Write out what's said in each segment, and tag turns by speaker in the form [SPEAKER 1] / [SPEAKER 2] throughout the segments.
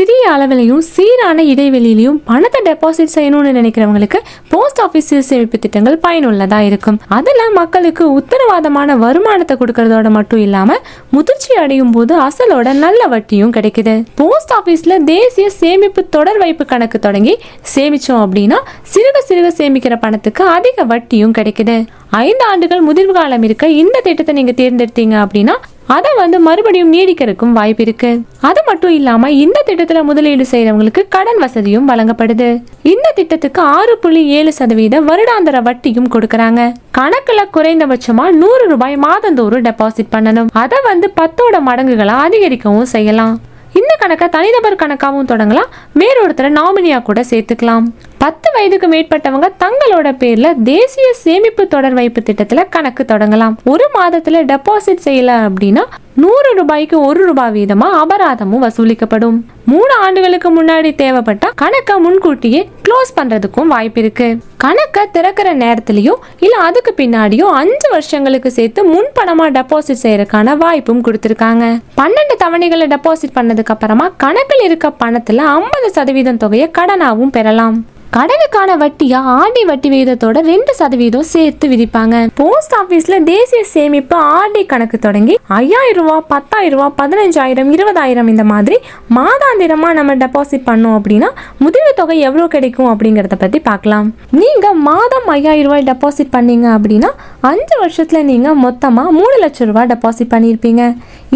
[SPEAKER 1] சிறிய அளவிலையும் சீரான இடைவெளியிலையும் பணத்தை டெபாசிட் செய்யணும்னு நினைக்கிறவங்களுக்கு போஸ்ட் ஆபீஸ் சேமிப்பு திட்டங்கள் பயனுள்ளதா இருக்கும். அதுல மக்களுக்கு உத்தரவாதமான வருமானத்தை கொடுக்கறதோட மட்டும் இல்லாம முதிர்ச்சி அடையும் போது அசலோட நல்ல வட்டியும் கிடைக்குது. போஸ்ட் ஆபீஸ்ல தேசிய சேமிப்பு தொடர் வைப்பு கணக்கு தொடங்கி சேமிச்சோம் அப்படின்னா சிறுக சிறுக சேமிக்கிற பணத்துக்கு அதிக வட்டியும் கிடைக்குது. 5 ஆண்டுகள் முதிர்வு காலம் இருக்க இந்த திட்டத்தை நீங்க தேர்ந்தெடுத்தீங்க அப்படின்னா அதை மறுபடியும் நீடிக்கிறதுக்கும் வாய்ப்பு இருக்கு. அது மட்டும் இல்லாம இந்த திட்டத்துல முதலீடு செய்யறவங்களுக்கு கடன் வசதியும் வழங்கப்படுது. இந்த திட்டத்துக்கு 6.7% வருடாந்திர வட்டியும் கொடுக்கறாங்க. கணக்குல குறைந்தபட்சமா 100 ரூபாய் மாதந்தோறும் டெபாசிட் பண்ணணும். அதை 10 மடங்குகளா அதிகரிக்கவும் செய்யலாம். இந்த கணக்கை தனிநபர் கணக்காகவும் தொடங்கலாம், வேறொருத்தர நாமினியா கூட சேர்த்துக்கலாம். 10 வயதுக்கு மேற்பட்டவங்க தங்களோட பேர்ல தேசிய சேமிப்பு தொடர் வைப்பு திட்டத்துல கணக்கு தொடங்கலாம். ஒரு மாதத்துல டெபாசிட் செய்யல அப்படின்னா 100 ரூபாய்க்கு 1 ரூபாய் வீதமா அபராதமும் வசூலிக்கப்படும். 3 ஆண்டுகளுக்கு முன்னாடி தேவைப்பட்டா கணக்கை முன்கூட்டியே க்ளோஸ் பண்றதுக்கும் வாய்ப்பு இருக்கு. கணக்கை திறக்கிற நேரத்திலயோ இல்ல அதுக்கு பின்னாடியோ 5 வருஷங்களுக்கு சேர்த்து முன்பணமா டெபாசிட் செய்யறதுக்கான வாய்ப்பும் கொடுத்திருக்காங்க. 12 தவணைகளை டெபாசிட் பண்ணதுக்கு அப்புறமா கணக்கில் இருக்க பணத்துல 50% தொகையை கடனாவும் பெறலாம். கடனுக்கான வட்டியா ஆர்டி வட்டி விகிதத்தோட 2% சேர்த்து விதிப்பாங்க. போஸ்ட் ஆபீஸ்ல தேசிய சேமிப்பு ஆர்டி கணக்கு தொடங்கி 5000 ரூபாய், 10000 ரூபாய், 15000, 20000 இந்த மாதிரி மாதாந்திரமா நம்ம டெபாசிட் பண்ணோம் அப்படின்னா முதிர்வு தொகை எவ்வளவு கிடைக்கும் அப்படிங்கறத பத்தி பார்க்கலாம். நீங்க மாதம் 5000 ரூபாய் டெபாசிட் பண்ணீங்க அப்படின்னா 5 வருஷத்துல நீங்க மொத்தமா 3 லட்சம் ரூபாய் டெபாசிட் பண்ணிருப்பீங்க.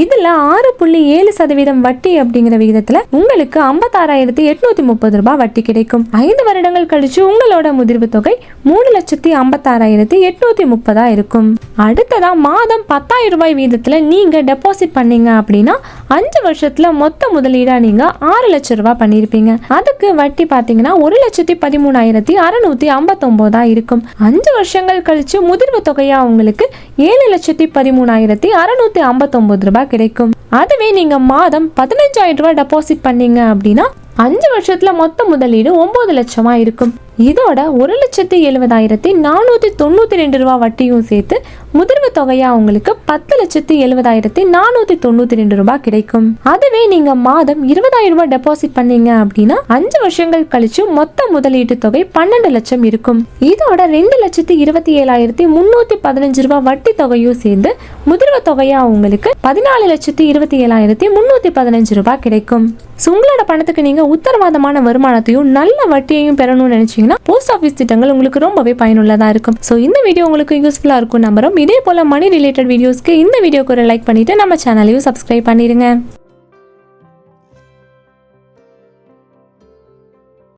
[SPEAKER 1] இதுல 6.7% வட்டி அப்படிங்கிற விகிதத்துல உங்களுக்கு 56,830 ரூபாய் வட்டி கிடைக்கும். 5 வருடங்கள் கழிச்சு உங்களோட முதிர்வு தொகை 3,56,830 இருக்கும். அடுத்ததா மாதம் 10,000 ரூபாய் வீதத்துல நீங்க டெபாசிட் பண்ணீங்க அப்படின்னா 5 வருஷத்துல மொத்த முதலீடா நீங்க 6 லட்சம் ரூபாய் பண்ணிருப்பீங்க. அதுக்கு வட்டி பாத்தீங்கன்னா 1,13,659 இருக்கும். 5 வருஷங்கள் கழிச்சு முதிர்வு தொகையா உங்களுக்கு 7,13,659 ரூபாய் கிடைக்கும். அதுவே நீங்க மாதம் 15,000 ரூபாய் டெபாசிட் பண்ணீங்க அப்படின்னா 5 வருஷத்துல மொத்த முதலீடு 9 லட்சமா இருக்கும். இதோட 1,70,492 ரூபாய் வட்டியும் சேர்த்து முதிர்வு தொகையா உங்களுக்கு 10,70,492 ரூபாய் கிடைக்கும். அதுவே நீங்க மாதம் 20,000 ரூபாய் டெபாசிட் பண்ணீங்க அப்படின்னா 5 வருஷங்கள் கழிச்சு மொத்த முதலீட்டு தொகை 12 லட்சம் இருக்கும். இதோட 2,27,315 ரூபாய் வட்டி தொகையும் சேர்ந்து முதிர்வு தொகையா உங்களுக்கு 14,27,315 ரூபாய் கிடைக்கும். உங்களோட பணத்துக்கு நீங்க உத்தரவாதமான வருமானத்தையும் நல்ல வட்டியையும் பெறணும்னு நினைச்சீங்கன்னா போஸ்ட் ஆபீஸ் திட்டங்கள் உங்களுக்கு ரொம்பவே பயனுள்ளதா இருக்கும். சோ இந்த வீடியோ உங்களுக்கு யூஸ்ஃபுல்லா இருக்கும் நம்புறோம். இதே போல மணி ரிலேட்டட் வீடியோஸ்க்கு இந்த வீடியோக்கு ஒரு லைக் பண்ணிட்டு நம்ம சேனலையும் சப்ஸ்கிரைப் பண்ணிருங்க.